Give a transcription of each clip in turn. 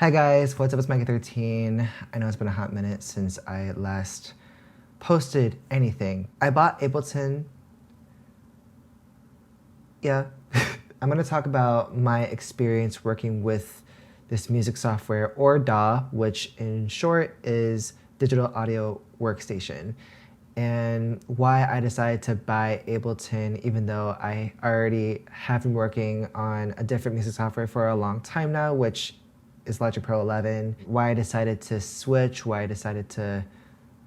Hi guys, what's up? It's Micah 13. I know it's been a hot minute since I last posted anything. I bought Ableton. Yeah. I'm gonna talk about my experience working with this music software, or DAW, which in short is Digital Audio Workstation, and why I decided to buy Ableton even though I already have been working on a different music software for a long time now, which is Logic Pro 11, why I decided to switch, why I decided to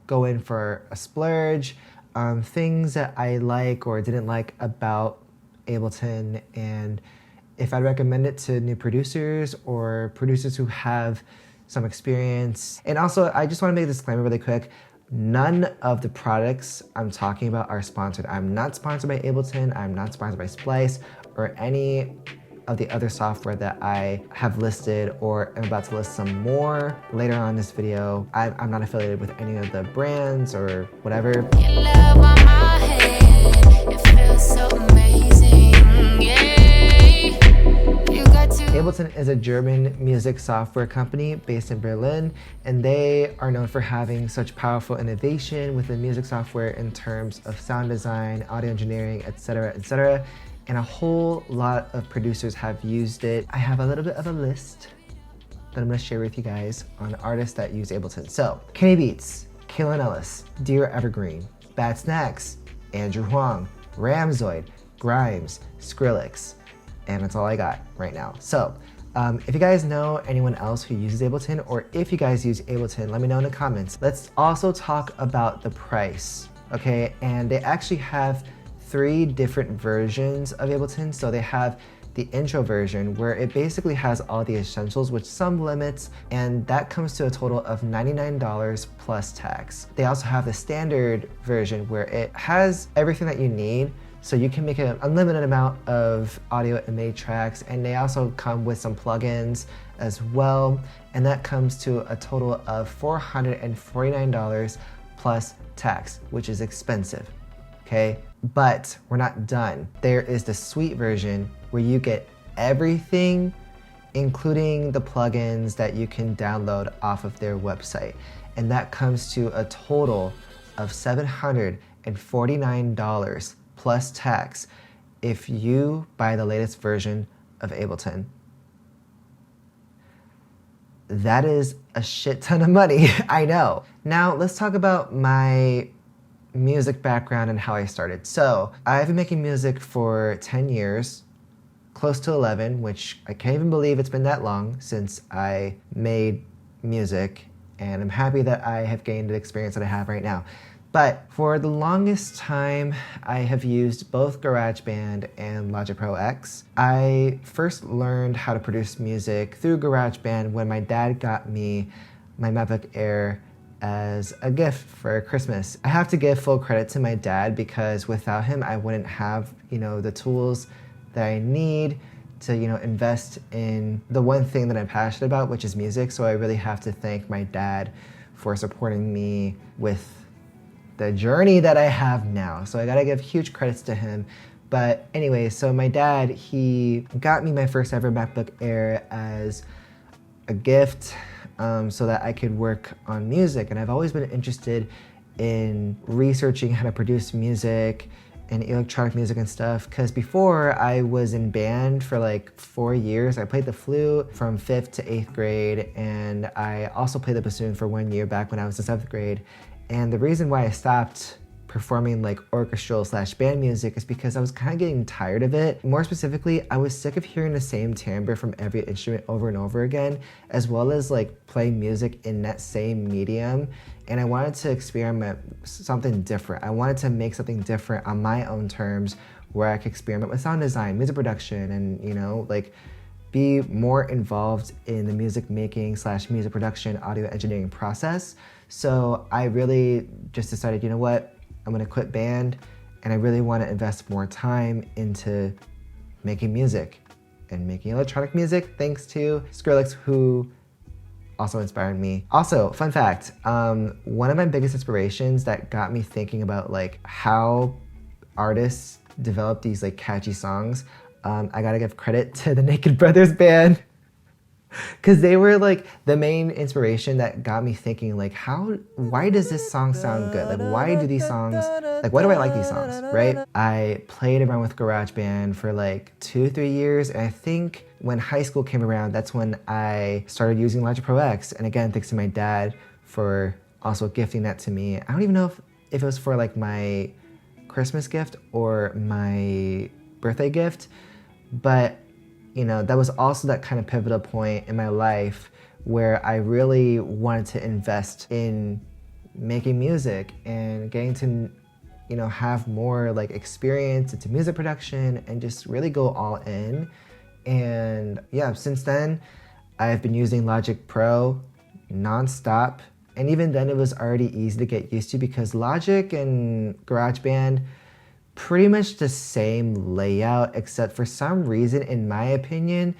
go in for a splurge, things that I like or didn't like about Ableton, and if I'd recommend it to new producers or producers who have some experience. And also, I just want to make a disclaimer really quick. None of the products I'm talking about are sponsored. I'm not sponsored by Ableton. I'm not sponsored by Splice or any of the other software that I have listed, or am about to list some more later on in this video. I'm not affiliated with any of the brands or whatever. Your love on my head, it feels so amazing, yeah. You got to Ableton is a German music software company based in Berlin, and they are known for having such powerful innovation within music software in terms of sound design, audio engineering, etc., etc. And a whole lot of producers have used it. I have a little bit of a list that I'm gonna share with you guys on artists that use Ableton. So, Kenny Beats, Kaylin Ellis, Dear Evergreen, Bad Snacks, Andrew Huang, Ramzoid, Grimes, Skrillex, and that's all I got right now. So, if you guys know anyone else who uses Ableton, or if you guys use Ableton, let me know in the comments. Let's also talk about the price, okay? And they actually have 3 different versions of Ableton. So they have the intro version where it basically has all the essentials with some limits, and that comes to a total of $99 plus tax. They also have the standard version where it has everything that you need, so you can make an unlimited amount of audio and MIDI tracks, and they also come with some plugins as well, and that comes to a total of $449 plus tax, which is expensive, okay? But we're not done. There is the Suite version where you get everything, including the plugins that you can download off of their website. And that comes to a total of $749 plus tax if you buy the latest version of Ableton. That is a shit ton of money, I know. Now let's talk about my music background and how I started. So I've been making music for 10 years, close to 11, which I can't even believe it's been that long since I made music, and I'm happy that I have gained the experience that I have right now. But for the longest time, I have used both GarageBand and Logic Pro X. I first learned how to produce music through GarageBand when my dad got me my MacBook Air as a gift for Christmas. I have to give full credit to my dad because without him, I wouldn't have, the tools that I need to, invest in the one thing that I'm passionate about, which is music. So I really have to thank my dad for supporting me with the journey that I have now. So I gotta give huge credits to him. But anyway, so my dad, he got me my first ever MacBook Air as a gift, so that I could work on music. And I've always been interested in researching how to produce music and electronic music and stuff, because before I was in band for like 4 years. I played the flute from 5th to 8th grade, and I also played the bassoon for 1 year back when I was in 7th grade. And the reason why I stopped performing like orchestral / band music is because I was kind of getting tired of it. More specifically, I was sick of hearing the same timbre from every instrument over and over again, as well as like playing music in that same medium. And I wanted to experiment something different. I wanted to make something different on my own terms where I could experiment with sound design, music production, and like be more involved in the music making / music production, audio engineering process. So I really just decided, you know what? I'm gonna quit band, and I really wanna invest more time into making music and making electronic music, thanks to Skrillex, who also inspired me. Also, fun fact, one of my biggest inspirations that got me thinking about like how artists develop these like catchy songs, I gotta give credit to the Naked Brothers band. Because they were like the main inspiration that got me thinking like, why does this song sound good? Like, why do these songs, like, why do I like these songs, right? I played around with GarageBand for like 2-3 years. And I think when high school came around, that's when I started using Logic Pro X. And again, thanks to my dad for also gifting that to me. I don't even know if it was for like my Christmas gift or my birthday gift, but you know, that was also that kind of pivotal point in my life where I really wanted to invest in making music and getting to, you know, have more like experience into music production and just really go all in. And yeah, since then, I've been using Logic Pro nonstop. And even then it was already easy to get used to because Logic and GarageBand, pretty much the same layout, except for some reason, in my opinion,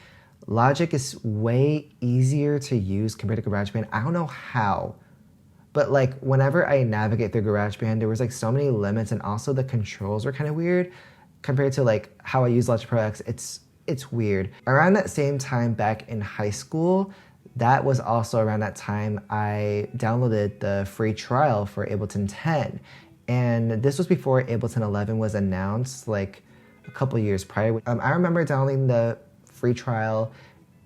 Logic is way easier to use compared to GarageBand. I don't know how, but like whenever I navigate through GarageBand, there was like so many limits and also the controls were kind of weird compared to like how I use Logic Pro X. It's weird. Around that same time back in high school, that was also around that time I downloaded the free trial for Ableton 10. And this was before Ableton 11 was announced, like a couple years prior. I remember downloading the free trial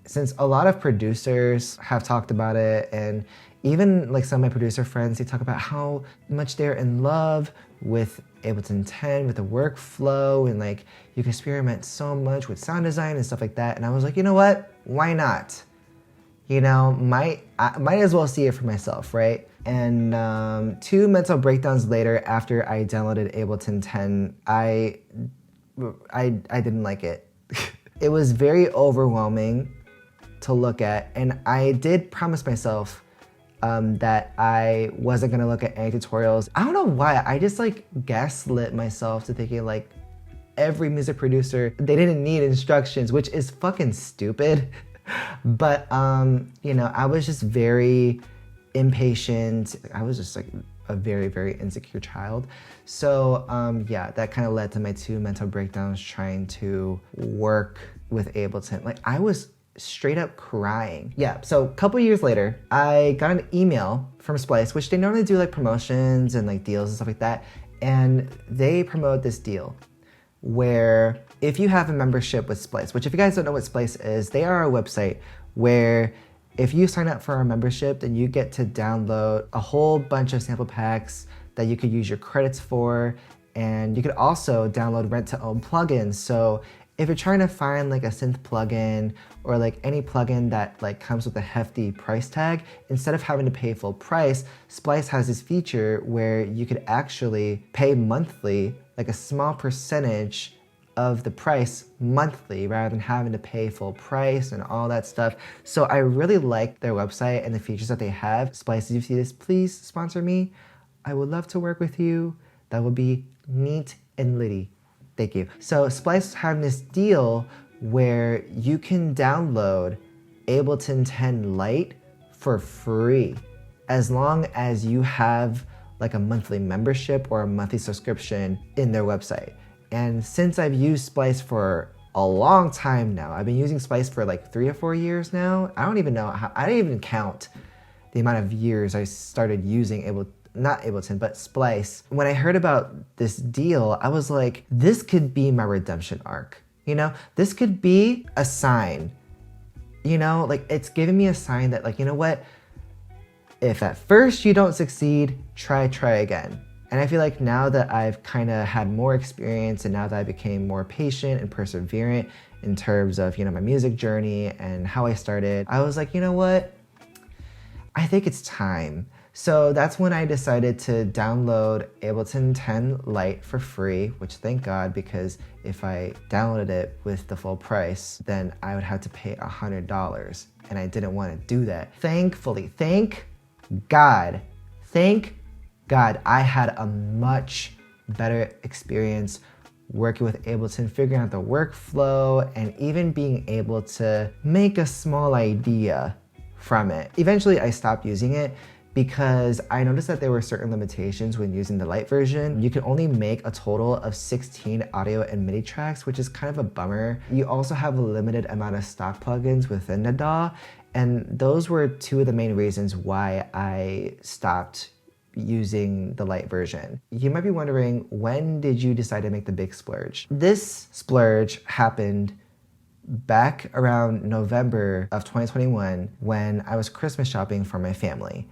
since a lot of producers have talked about it, and even like some of my producer friends, they talk about how much they're in love with Ableton 10, with the workflow, and like you can experiment so much with sound design and stuff like that. And I was like, you know what? Why not? You know, I might as well see it for myself, right? And 2 mental breakdowns later, after I downloaded Ableton 10, I didn't like it. It was very overwhelming to look at, and I did promise myself that I wasn't gonna look at any tutorials. I don't know why, I just like gaslit myself to thinking like every music producer, they didn't need instructions, which is fucking stupid. But you know, I was just very impatient. I was just like a very, very insecure child. So yeah, that kind of led to my 2 mental breakdowns trying to work with Ableton. Like I was straight up crying. Yeah, so a couple years later, I got an email from Splice, which they normally do like promotions and like deals and stuff like that. And they promote this deal where if you have a membership with Splice, which if you guys don't know what Splice is, they are a website where if you sign up for our membership, then you get to download a whole bunch of sample packs that you could use your credits for. And you could also download rent-to-own plugins. So if you're trying to find like a synth plugin or like any plugin that like comes with a hefty price tag, instead of having to pay full price, Splice has this feature where you could actually pay monthly, like a small percentage of the price monthly rather than having to pay full price and all that stuff. So I really like their website and the features that they have. Splice, if you see this, please sponsor me. I would love to work with you. That would be neat and litty. Thank you. So Splice is having this deal where you can download Ableton 10 Lite for free as long as you have like a monthly membership or a monthly subscription in their website. And since I've used Splice for a long time now, I've been using Splice for like 3 or 4 years now. I don't even know how, I didn't even count the amount of years I started using not Ableton, but Splice. When I heard about this deal, I was like, this could be my redemption arc. You know, this could be a sign, you know, like it's giving me a sign that like, you know what, if at first you don't succeed, try again. And I feel like now that I've kind of had more experience and now that I became more patient and perseverant in terms of, you know, my music journey and how I started, I was like, you know what, I think it's time. So that's when I decided to download Ableton 10 Lite for free, which thank God, because if I downloaded it with the full price, then I would have to pay $100. And I didn't want to do that. Thankfully, thank God, I had a much better experience working with Ableton, figuring out the workflow, and even being able to make a small idea from it. Eventually, I stopped using it because I noticed that there were certain limitations when using the Lite version. You can only make a total of 16 audio and MIDI tracks, which is kind of a bummer. You also have a limited amount of stock plugins within the DAW, And those were two of the main reasons why I stopped using the light version. You might be wondering, when did you decide to make the big splurge? This splurge happened back around November of 2021 when I was Christmas shopping for my family.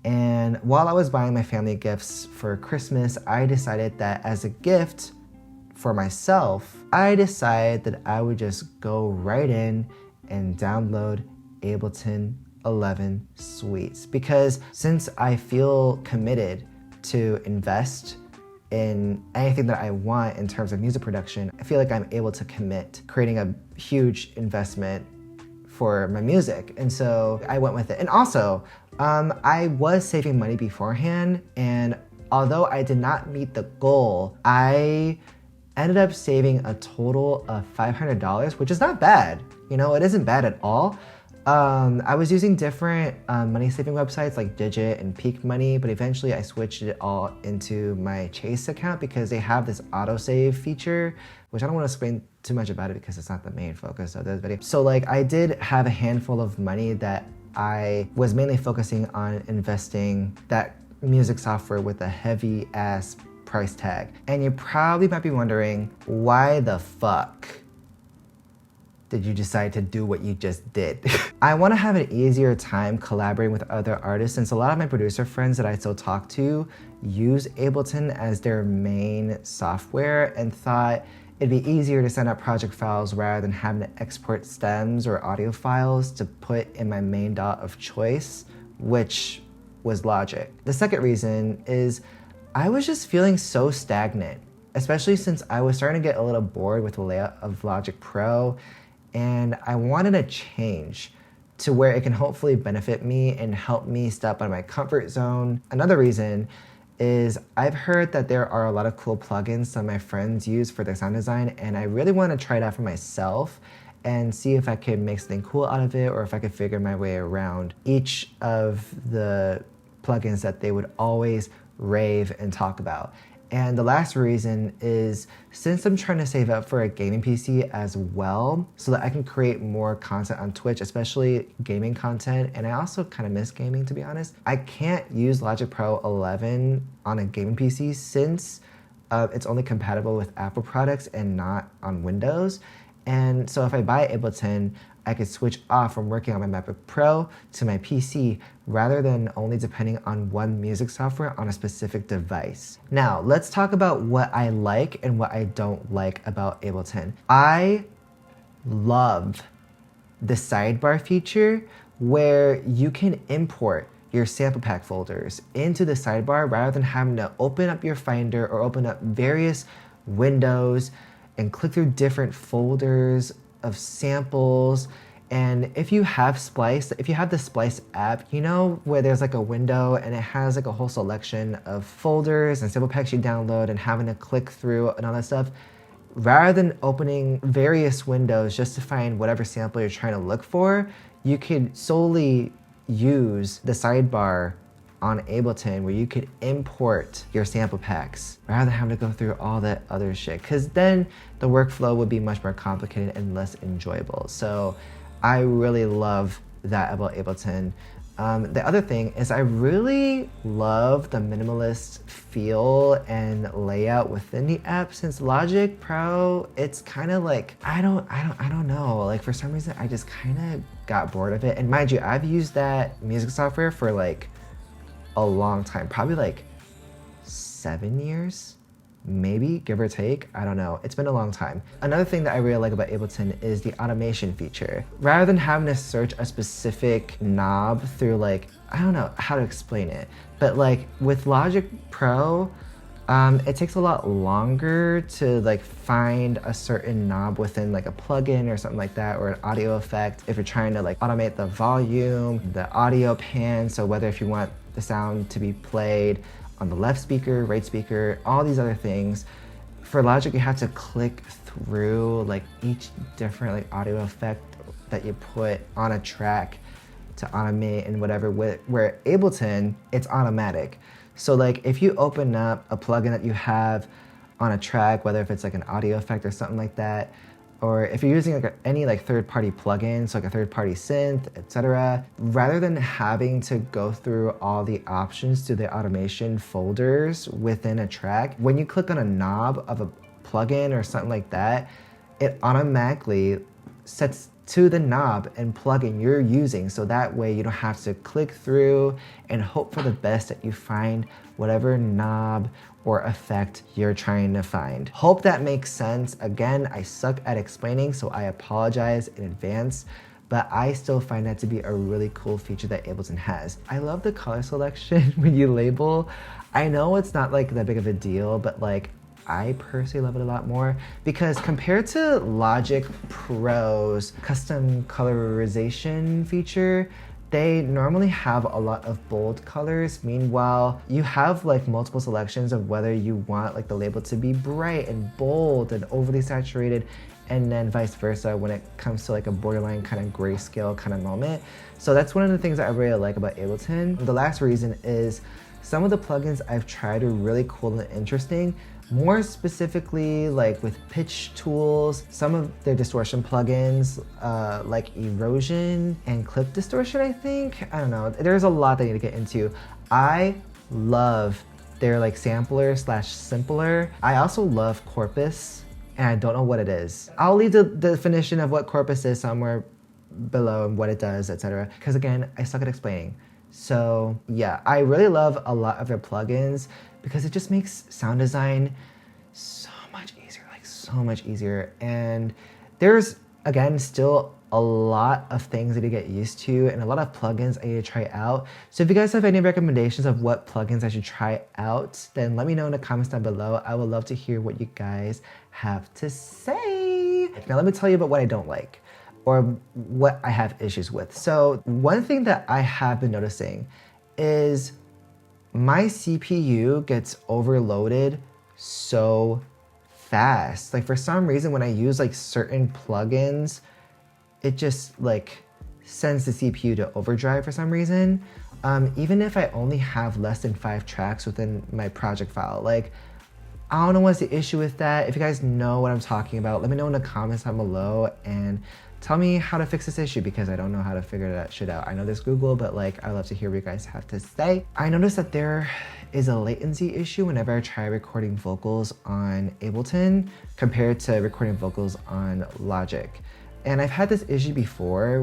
And while I was buying my family gifts for Christmas, I decided that as a gift for myself, I decided that I would just go right in and download Ableton 11 Suites, because since I feel committed to invest in anything that I want in terms of music production, I feel like I'm able to commit creating a huge investment for my music. And so I went with it. And also, I was saving money beforehand, and although I did not meet the goal, I ended up saving a total of $500, which is not bad. You know, it isn't bad at all. I was using different money saving websites like Digit and Peak Money, but eventually I switched it all into my Chase account because they have this autosave feature, which I don't want to explain too much about it because it's not the main focus of this video. So like, I did have a handful of money that I was mainly focusing on investing that music software with a heavy ass price tag. And you probably might be wondering, why the fuck did you decide to do what you just did? I want to have an easier time collaborating with other artists, since a lot of my producer friends that I still talk to use Ableton as their main software, and thought it'd be easier to send out project files rather than having to export stems or audio files to put in my main DAW of choice, which was Logic. The second reason is I was just feeling so stagnant, especially since I was starting to get a little bored with the layout of Logic Pro, and I wanted a change to where it can hopefully benefit me and help me step out of my comfort zone. Another reason is I've heard that there are a lot of cool plugins some of my friends use for their sound design, and I really want to try it out for myself and see if I can make something cool out of it, or if I could figure my way around each of the plugins that they would always rave and talk about. And the last reason is, since I'm trying to save up for a gaming PC as well, so that I can create more content on Twitch, especially gaming content, and I also kind of miss gaming, to be honest, I can't use Logic Pro 11 on a gaming PC since it's only compatible with Apple products and not on Windows. And so if I buy Ableton, I could switch off from working on my MacBook Pro to my PC rather than only depending on one music software on a specific device. Now, let's talk about what I like and what I don't like about Ableton. I love the sidebar feature where you can import your sample pack folders into the sidebar rather than having to open up your Finder or open up various windows and click through different folders of samples. And if you have Splice, if you have the Splice app, you know where there's like a window and it has like a whole selection of folders and sample packs you download and having to click through and all that stuff, rather than opening various windows just to find whatever sample you're trying to look for, you could solely use the sidebar on Ableton where you could import your sample packs rather than having to go through all that other shit, because then the workflow would be much more complicated and less enjoyable. So I really love that about Ableton. The other thing is I really love the minimalist feel and layout within the app, since Logic Pro, it's kind of like, I don't know, like for some reason I just kind of got bored of it. And mind you, I've used that music software for like a long time, probably like 7 years, maybe, give or take. I don't know. It's been a long time. Another thing that I really like about Ableton is the automation feature. Rather than having to search a specific knob through like, I don't know how to explain it, but like with Logic Pro, it takes a lot longer to like find a certain knob within like a plugin or something like that, or an audio effect if you're trying to like automate the volume, the audio pan, so whether if you want the sound to be played on the left speaker, right speaker, all these other things. For Logic, you have to click through like each different like audio effect that you put on a track to automate and whatever. Where Ableton, it's automatic. So like if you open up a plugin that you have on a track, whether if it's like an audio effect or something like that, or if you're using like any like third-party plugins, like a third-party synth, etc., rather than having to go through all the options to the automation folders within a track, when you click on a knob of a plugin or something like that, it automatically sets to the knob and plugin you're using, so that way you don't have to click through and hope for the best that you find whatever knob or effect you're trying to find. Hope that makes sense. Again, I suck at explaining, so I apologize in advance, but I still find that to be a really cool feature that Ableton has. I love the color selection when you label. I know it's not like that big of a deal, but like I personally love it a lot more because compared to Logic Pro's custom colorization feature, they normally have a lot of bold colors. Meanwhile, you have like multiple selections of whether you want like the label to be bright and bold and overly saturated, and then vice versa when it comes to like a borderline kind of grayscale kind of moment. So that's one of the things that I really like about Ableton. The last reason is some of the plugins I've tried are really cool and interesting. More specifically, like with pitch tools, some of their distortion plugins, like erosion and clip distortion, I think. I don't know, there's a lot that I need to get into. I love their like sampler slash simpler. I also love Corpus, and I don't know what it is. I'll leave the definition of what Corpus is somewhere below and what it does, etc. Because again, I suck at explaining. So yeah, I really love a lot of their plugins because it just makes sound design so much easier, like so much easier. And there's, again, still a lot of things that you get used to and a lot of plugins I need to try out. So if you guys have any recommendations of what plugins I should try out, then let me know in the comments down below. I would love to hear what you guys have to say. Now let me tell you about what I don't like or what I have issues with. So one thing that I have been noticing is my CPU gets overloaded so fast. Like for some reason when I use like certain plugins, it just like sends the CPU to overdrive for some reason. Even if I only have less than 5 tracks within my project file. Like, I don't know what's the issue with that. If you guys know what I'm talking about, let me know in the comments down below and tell me how to fix this issue because I don't know how to figure that shit out. I know there's Google, but like, I love to hear what you guys have to say. I noticed that there is a latency issue whenever I try recording vocals on Ableton compared to recording vocals on Logic. And I've had this issue before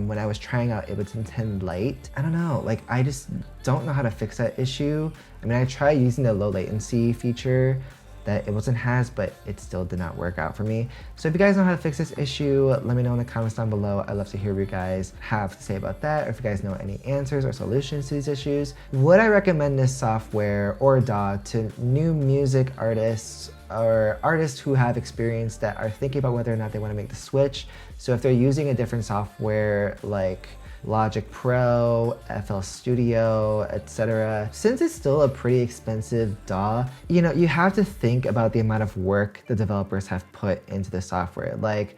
when I was trying out Ableton 10 Lite. I don't know, like I just don't know how to fix that issue. I mean, I tried using the low latency feature that Ableton has, but it still did not work out for me. So if you guys know how to fix this issue, let me know in the comments down below. I'd love to hear what you guys have to say about that, or if you guys know any answers or solutions to these issues. Would I recommend this software or DAW to new music artists or artists who have experience that are thinking about whether or not they want to make the switch? So if they're using a different software like Logic Pro, FL Studio, etc. Since it's still a pretty expensive DAW, you know, you have to think about the amount of work the developers have put into the software. Like,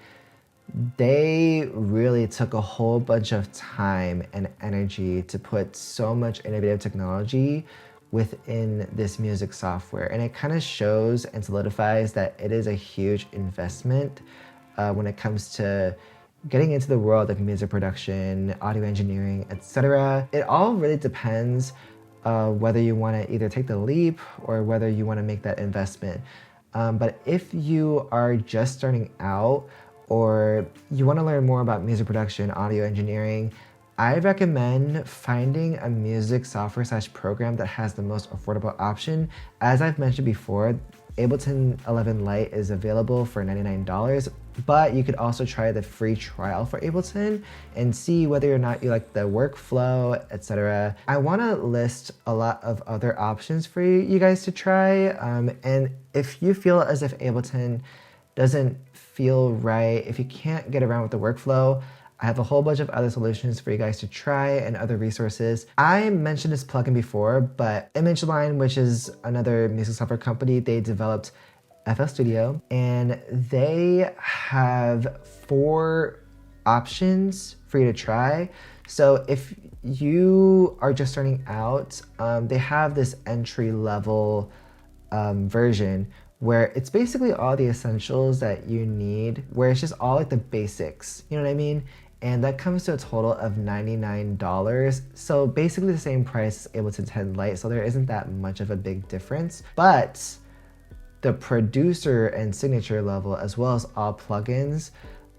they really took a whole bunch of time and energy to put so much innovative technology within this music software. And it kind of shows and solidifies that it is a huge investment when it comes to getting into the world of music production, audio engineering, etc. It all really depends whether you want to either take the leap or whether you want to make that investment. But if you are just starting out or you want to learn more about music production, audio engineering, I recommend finding a music software / program that has the most affordable option. As I've mentioned before, Ableton 11 Lite is available for $99, but you could also try the free trial for Ableton and see whether or not you like the workflow, etc. I want to list a lot of other options for you guys to try, and if you feel as if Ableton doesn't feel right, if you can't get around with the workflow, I have a whole bunch of other solutions for you guys to try and other resources. I mentioned this plugin before, but ImageLine, which is another music software company, they developed FL Studio, and they have 4 options for you to try. So if you are just starting out, they have this entry level version where it's basically all the essentials that you need, where it's just all like the basics, you know what I mean? And that comes to a total of $99. So basically the same price as Ableton 10 Lite, so there isn't that much of a big difference. But the producer and signature level, as well as all plugins,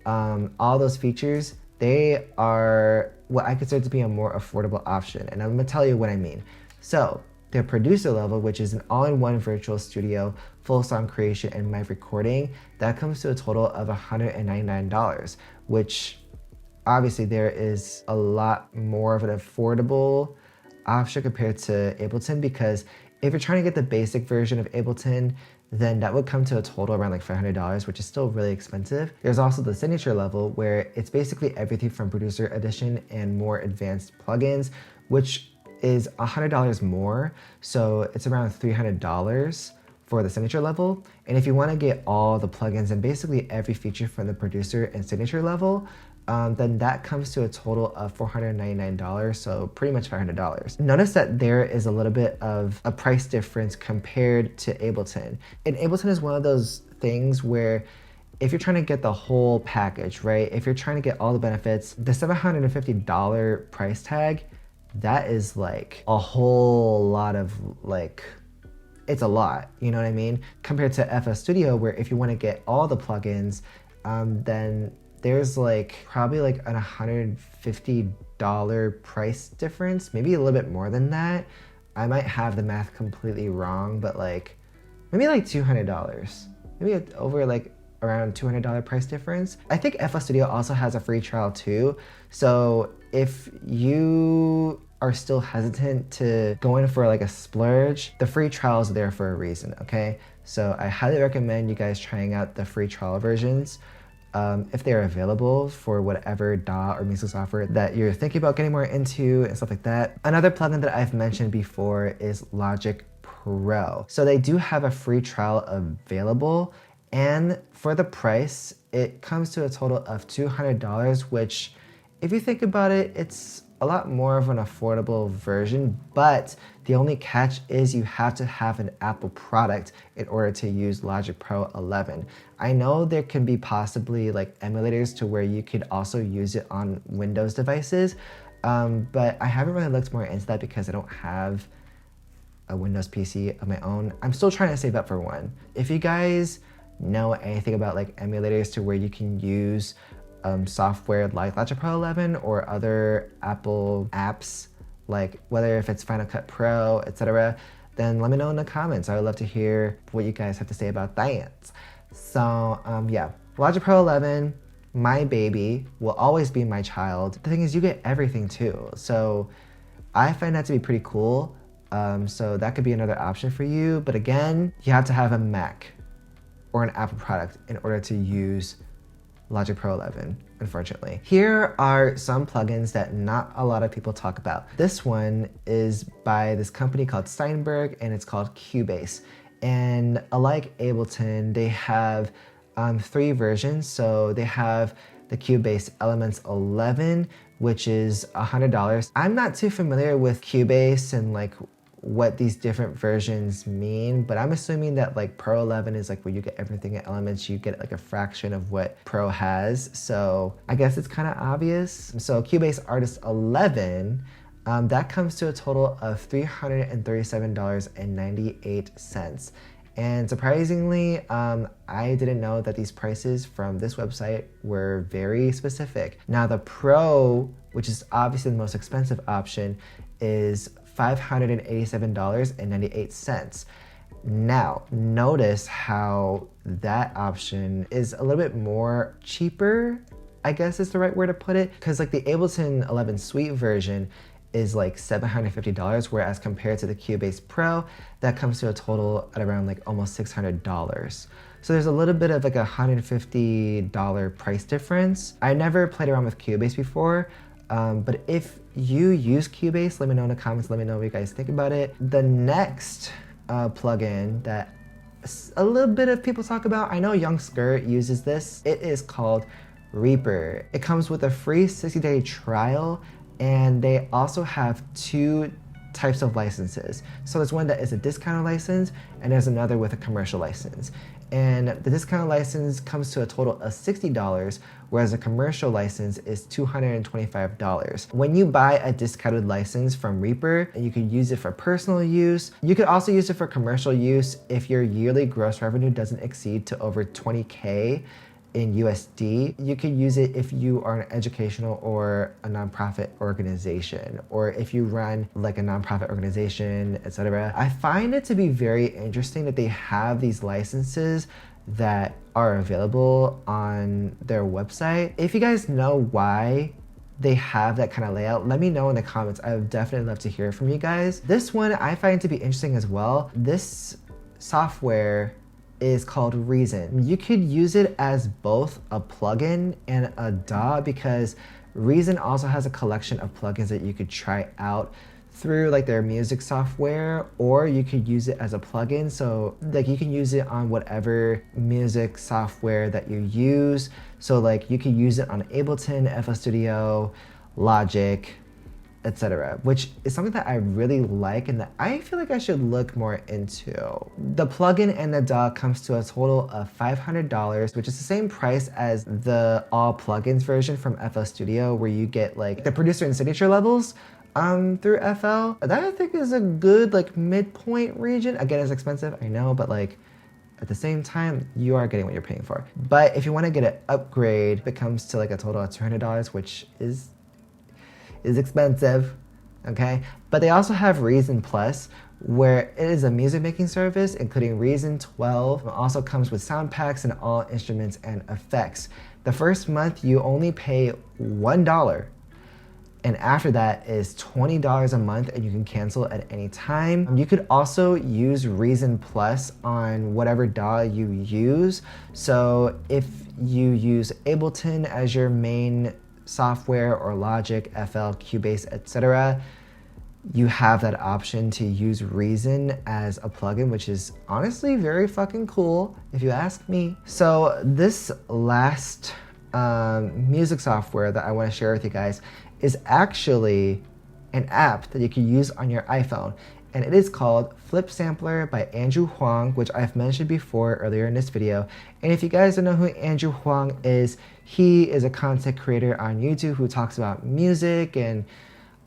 all those features, they are what I consider to be a more affordable option. And I'm gonna tell you what I mean. So the producer level, which is an all-in-one virtual studio, full song creation and mic recording, that comes to a total of $199, which obviously there is a lot more of an affordable option compared to Ableton, because if you're trying to get the basic version of Ableton, then that would come to a total around like $500, which is still really expensive. There's also the signature level, where it's basically everything from producer edition and more advanced plugins, which is $100 more. So it's around $300 for the signature level. And if you want to get all the plugins and basically every feature from the producer and signature level, then that comes to a total of $499, so pretty much $500. Notice that there is a little bit of a price difference compared to Ableton. And Ableton is one of those things where if you're trying to get the whole package, right? If you're trying to get all the benefits, the $750 price tag, that is like a whole lot of like, it's a lot, you know what I mean? Compared to FL Studio, where if you want to get all the plugins, then there's like probably like an $150 price difference, maybe a little bit more than that. I might have the math completely wrong, but like maybe like $200, maybe over like around $200 price difference. I think FL Studio also has a free trial too. So if you are still hesitant to go in for like a splurge, the free trial is there for a reason, okay? So I highly recommend you guys trying out the free trial versions. If they're available for whatever DAW or music software that you're thinking about getting more into and stuff like that. Another plugin that I've mentioned before is Logic Pro. So they do have a free trial available, and for the price, it comes to a total of $200, which if you think about it, it's a lot more of an affordable version, but the only catch is you have to have an Apple product in order to use Logic Pro 11. I know there can be possibly like emulators to where you could also use it on Windows devices, but I haven't really looked more into that because I don't have a Windows PC of my own. I'm still trying to save up for one. If you guys know anything about like emulators to where you can use software like Logic Pro 11 or other Apple apps, like whether if it's Final Cut Pro, etc., then let me know in the comments. I would love to hear what you guys have to say about that. So yeah, Logic Pro 11, my baby, will always be my child. The thing is, you get everything too. So I find that to be pretty cool. So that could be another option for you. But again, you have to have a Mac or an Apple product in order to use Logic Pro 11, unfortunately. Here are some plugins that not a lot of people talk about. This one is by this company called Steinberg, and it's called Cubase. And alike Ableton, they have 3 versions. So they have the Cubase Elements 11, which is $100. I'm not too familiar with Cubase and like what these different versions mean, but I'm assuming that like Pro 11 is like where you get everything in Elements, you get like a fraction of what Pro has. So I guess it's kind of obvious. So Cubase Artist 11, that comes to a total of $337.98. And surprisingly, I didn't know that these prices from this website were very specific. Now the Pro, which is obviously the most expensive option, is $587.98. Now, notice how that option is a little bit more cheaper, I guess is the right word to put it, because like the Ableton 11 Suite version is like $750, whereas compared to the Cubase Pro, that comes to a total at around like almost $600. So there's a little bit of like a $150 price difference. I never played around with Cubase before, but if you use Cubase, let me know in the comments, let me know what you guys think about it. The next plugin that a little bit of people talk about, I know Young Skirt uses this, it is called Reaper. It comes with a free 60-day trial, and they also have 2 types of licenses. So there's one that is a discounted license, and there's another with a commercial license. And the discounted license comes to a total of $60, whereas a commercial license is $225. When you buy a discounted license from Reaper, you can use it for personal use. You could also use it for commercial use if your yearly gross revenue doesn't exceed to over 20K in USD. You could use it if you are an educational or a nonprofit organization, or if you run like a nonprofit organization, etc. I find it to be very interesting that they have these licenses that are available on their website. If you guys know why they have that kind of layout, let me know in the comments. I would definitely love to hear from you guys. This one I find to be interesting as well. This software is called Reason. You could use it as both a plugin and a DAW, because Reason also has a collection of plugins that you could try out through like their music software, or you could use it as a plugin. So like you can use it on whatever music software that you use. So like you could use it on Ableton, FL Studio, Logic, etc., which is something that I really like and that I feel like I should look more into. The plugin and the DAW comes to a total of $500, which is the same price as the all plugins version from FL Studio, where you get like the producer and signature levels through FL. That I think is a good like midpoint region. Again, it's expensive, I know, but like at the same time, you are getting what you're paying for. But if you want to get an upgrade, it comes to like a total of $200, which is expensive, okay? But they also have Reason Plus, where it is a music making service, including Reason 12. It also comes with sound packs and all instruments and effects. The first month you only pay $1, and after that is $20 a month, and you can cancel at any time. You could also use Reason Plus on whatever DAW you use. So if you use Ableton as your main software, or Logic, FL, Cubase, etc., you have that option to use Reason as a plugin, which is honestly very fucking cool if you ask me. So this last music software that I want to share with you guys is actually an app that you can use on your iPhone, and it is called Flip Sampler by Andrew Huang, which I've mentioned before earlier in this video. And if you guys don't know who Andrew Huang is, he is a content creator on YouTube who talks about music and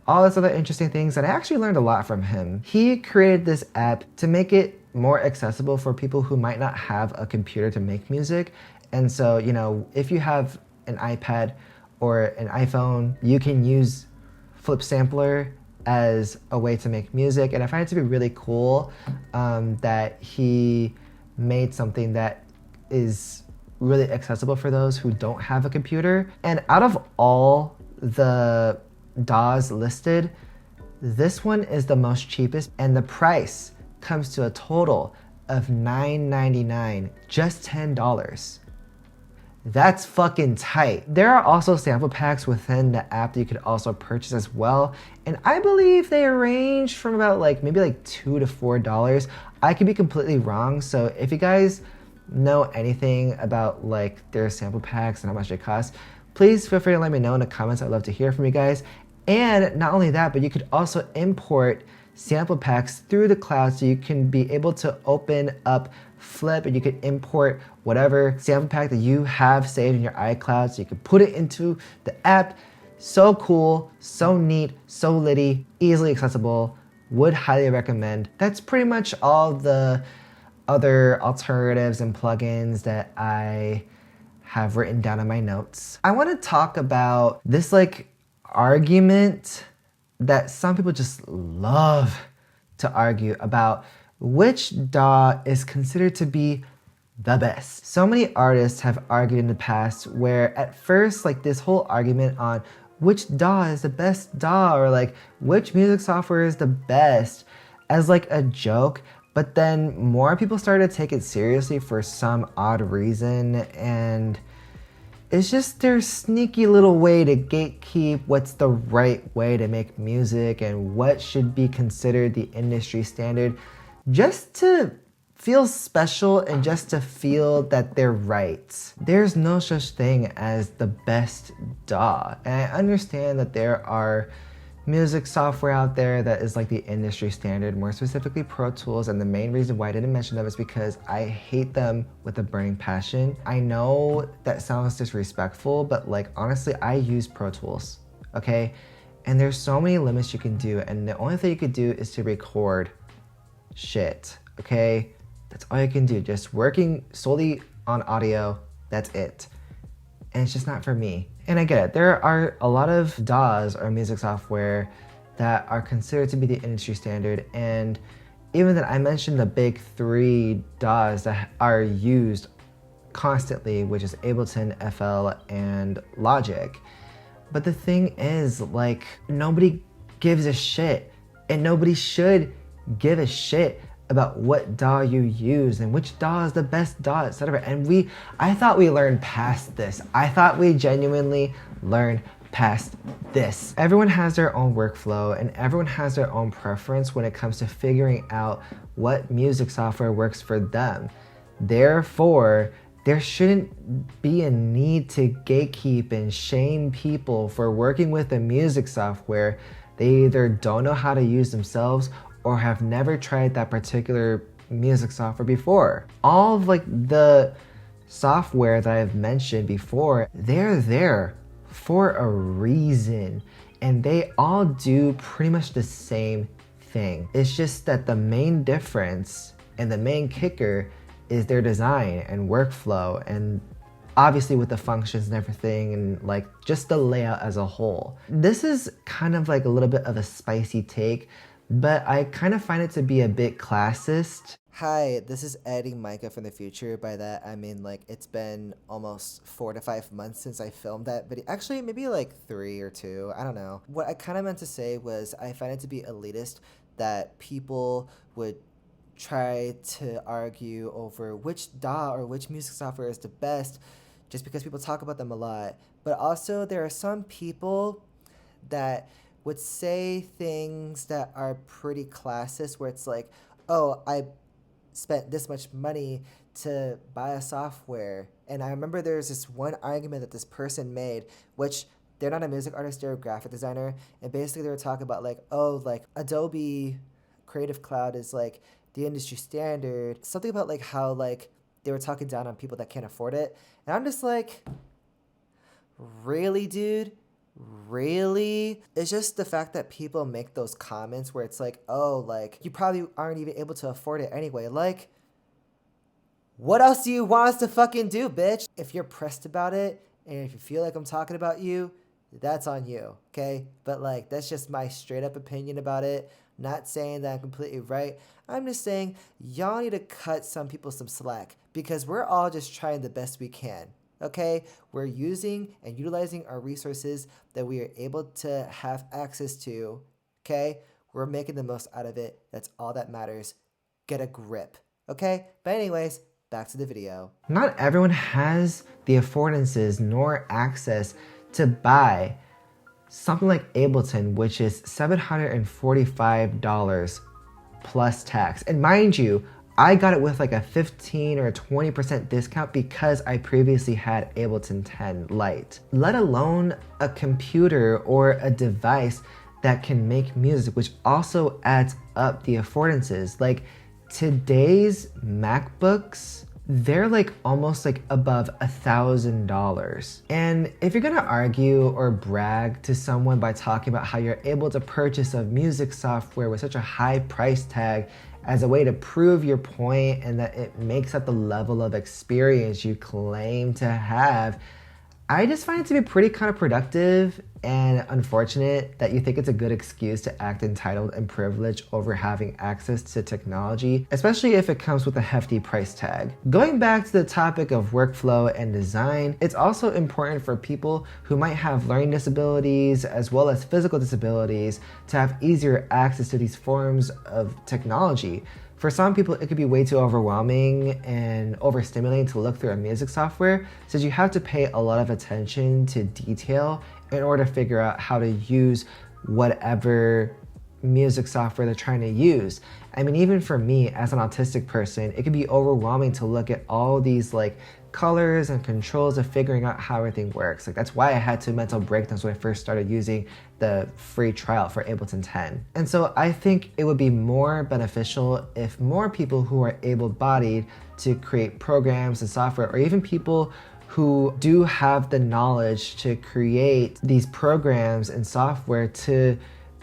all this other interesting things, and I actually learned a lot from him. He created this app to make it more accessible for people who might not have a computer to make music. And so, you know, if you have an iPad or an iPhone, you can use Flip Sampler as a way to make music. And I find it to be really cool that he made something that is really accessible for those who don't have a computer. And out of all the DAWs listed, this one is the most cheapest, and the price comes to a total of $9.99, just $10. That's fucking tight. There are also sample packs within the app that you could also purchase as well, and I believe they range from about like maybe like $2 to $4. I could be completely wrong, so if you guys know anything about like their sample packs and how much they cost, please feel free to let me know in the comments. I'd love to hear from you guys. And not only that, but you could also import sample packs through the cloud, so you can be able to open up Flip and you could import whatever sample pack that you have saved in your iCloud, so you can put it into the app. So cool, so neat, so litty, easily accessible. Would highly recommend. That's pretty much all the other alternatives and plugins that I have written down in my notes. I want to talk about this like argument that some people just love to argue about which DAW is considered to be the best. So many artists have argued in the past where at first like this whole argument on which DAW is the best DAW, or like which music software is the best, as like a joke, but then more people started to take it seriously for some odd reason, and it's just their sneaky little way to gatekeep what's the right way to make music and what should be considered the industry standard, just to feel special and just to feel that they're right. There's no such thing as the best DAW. And I understand that there are music software out there that is like the industry standard, more specifically Pro Tools, and the main reason why I didn't mention them is because I hate them with a burning passion. I know that sounds disrespectful, but like honestly, I use Pro Tools, okay? And there's so many limits you can do, and the only thing you could do is to record shit, okay? That's all you can do, just working solely on audio, that's it. And it's just not for me. And I get it, there are a lot of DAWs or music software that are considered to be the industry standard, and even that I mentioned the big three DAWs that are used constantly, which is Ableton, FL, and Logic. But the thing is, like, nobody gives a shit, and nobody should give a shit about what DAW you use and which DAW is the best DAW, etc. And I thought we learned past this. I thought we genuinely learned past this. Everyone has their own workflow and everyone has their own preference when it comes to figuring out what music software works for them. Therefore, there shouldn't be a need to gatekeep and shame people for working with a music software they either don't know how to use themselves or have never tried that particular music software before. All of like the software that I've mentioned before, they're there for a reason, and they all do pretty much the same thing. It's just that the main difference and the main kicker is their design and workflow, and obviously with the functions and everything, and like just the layout as a whole. This is kind of like a little bit of a spicy take, but I kind of find it to be a bit classist. Hi, this is editing Micah from the future. By that, I mean like it's been almost 4 to 5 months since I filmed that video. Actually, maybe like 3 or 2, I don't know. What I kind of meant to say was I find it to be elitist that people would try to argue over which DAW or which music software is the best just because people talk about them a lot. But also there are some people that would say things that are pretty classist, where it's like, oh, I spent this much money to buy a software. And I remember there's this one argument that this person made, which they're not a music artist, they're a graphic designer. And basically they were talking about like, oh, like Adobe Creative Cloud is like the industry standard. Something about like how like they were talking down on people that can't afford it. And I'm just like, really, dude? Really? It's just the fact that people make those comments where it's like, oh, like, you probably aren't even able to afford it anyway. Like, what else do you want us to fucking do, bitch? If you're pressed about it, and if you feel like I'm talking about you, that's on you, okay? But like, that's just my straight up opinion about it. Not saying that I'm completely right. I'm just saying y'all need to cut some people some slack, because we're all just trying the best we can. Okay, we're using and utilizing our resources that we are able to have access to. Okay, we're making the most out of it. That's all that matters. Get a grip. Okay, but anyways, back to the video. Not everyone has the affordances nor access to buy something like Ableton, which is $745 plus tax. And mind you, I got it with like a 15 or 20% discount because I previously had Ableton 10 Lite. Let alone a computer or a device that can make music, which also adds up the affordances. Like today's MacBooks, they're like almost like above $1,000. And if you're gonna argue or brag to someone by talking about how you're able to purchase a music software with such a high price tag as a way to prove your point and that it makes up the level of experience you claim to have, I just find it to be pretty counterproductive and unfortunate that you think it's a good excuse to act entitled and privileged over having access to technology, especially if it comes with a hefty price tag. Going back to the topic of workflow and design, it's also important for people who might have learning disabilities as well as physical disabilities to have easier access to these forms of technology. For some people, it could be way too overwhelming and overstimulating to look through a music software, since you have to pay a lot of attention to detail in order to figure out how to use whatever music software they're trying to use. I mean, even for me as an autistic person, it can be overwhelming to look at all these like colors and controls of figuring out how everything works. Like that's why I had 2 mental breakdowns when I first started using the free trial for Ableton 10. And so I think it would be more beneficial if more people who are able-bodied to create programs and software, or even people who do have the knowledge to create these programs and software to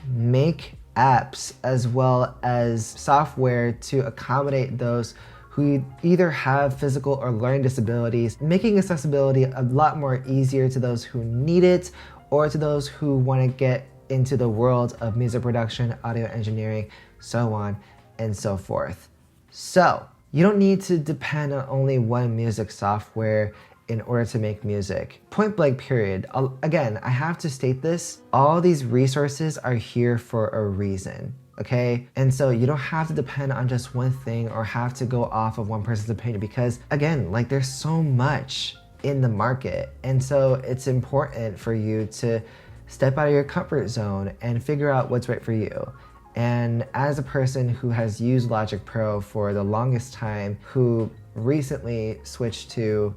make apps as well as software to accommodate those who either have physical or learning disabilities, making accessibility a lot more easier to those who need it or to those who want to get into the world of music production, audio engineering, so on and so forth. So you don't need to depend on only one music software in order to make music. Point blank period. Again, I have to state this, all these resources are here for a reason, okay? And so you don't have to depend on just one thing or have to go off of one person's opinion because again, like there's so much in the market. And so it's important for you to step out of your comfort zone and figure out what's right for you. And as a person who has used Logic Pro for the longest time, who recently switched to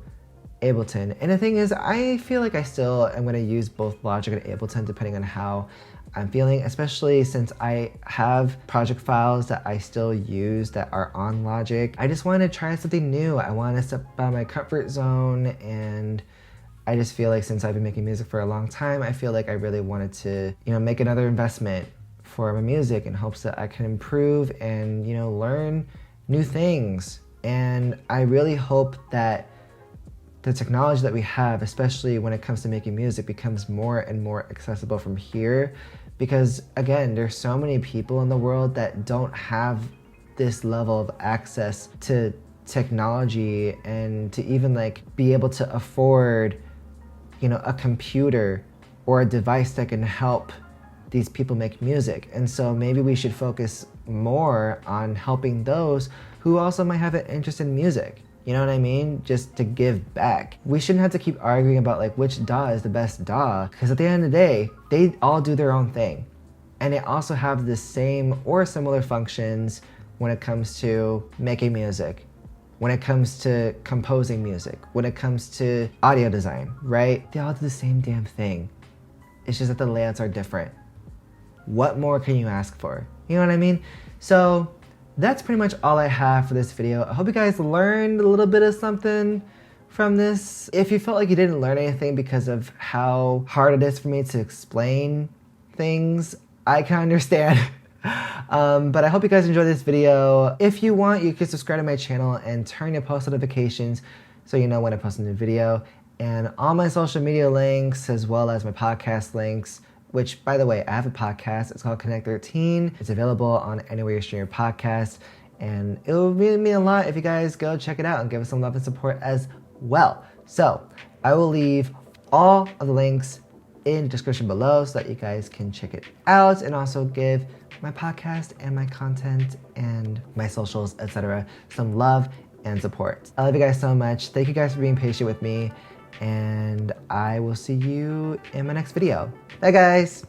Ableton. And the thing is, I feel like I still am gonna use both Logic and Ableton depending on how I'm feeling, especially since I have project files that I still use that are on Logic. I just wanted to try something new. I wanted to step out of my comfort zone, and I just feel like since I've been making music for a long time, I feel like I really wanted to, make another investment for my music in hopes that I can improve and, learn new things. And I really hope that the technology that we have, especially when it comes to making music, becomes more and more accessible from here. Because again, there's so many people in the world that don't have this level of access to technology and to even be able to afford, a computer or a device that can help these people make music. And so maybe we should focus more on helping those who also might have an interest in music. You know what I mean? Just to give back. We shouldn't have to keep arguing about which DAW is the best DAW, because at the end of the day, they all do their own thing. And they also have the same or similar functions when it comes to making music, when it comes to composing music, when it comes to audio design, right? They all do the same damn thing. It's just that the layouts are different. What more can you ask for? You know what I mean? So that's pretty much all I have for this video. I hope you guys learned a little bit of something from this. If you felt like you didn't learn anything because of how hard it is for me to explain things, I can understand. But I hope you guys enjoyed this video. If you want, you can subscribe to my channel and turn your post notifications so you know when I post a new video. And all my social media links, as well as my podcast links, which, by the way, I have a podcast. It's called Connect 13. It's available on anywhere you stream your podcast. And it will really mean a lot if you guys go check it out and give us some love and support as well. So I will leave all of the links in the description below so that you guys can check it out and also give my podcast and my content and my socials, etc. some love and support. I love you guys so much. Thank you guys for being patient with me. And I will see you in my next video. Bye, guys.